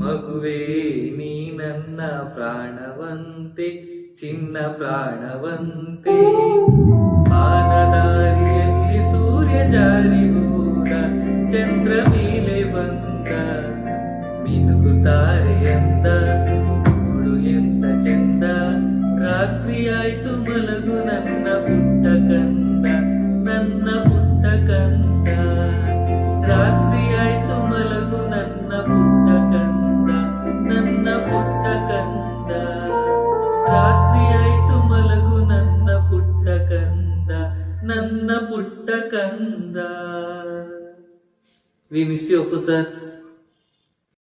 ಮಗುವೇ ನೀ ನನ್ನ ಪ್ರಾಣವಂತೆ ಚಿನ್ನ ಪ್ರಾಣವಂತೆ. ಪಾನದಾರಿಯಲ್ಲಿ ಸೂರ್ಯ ಜಾರಿ ಹೋದ, ಚಂದ್ರ ಮೇಲೆ ಬಂದ, ಮಿನುಗುತ್ತಾರೆ ಎಂದ, ನೋಡು ಎಂತ ಚಂದ. ರಾತ್ರಿಯಾಯ್ತು ಮಲಗು ನನ್ನ ಪುಟ್ಟ ಕಂದ, ನನ್ನ ಪುಟ್ಟ ಕಂದ. ರಾತ್ರಿಯಾಯ್ತು ಮಲಗು ನನ್ನ ಪುಟ್ಟ ಕಂದ, ನನ್ನ ಪುಟ್ಟ ಕಂದ. ರಾತ್ರಿಯಾಯ್ತು ಮಲಗು ನನ್ನ ಪುಟ್ಟ ಕಂದ, ನನ್ನ ಪುಟ್ಟ ಕಂದ. We miss you Appu sir.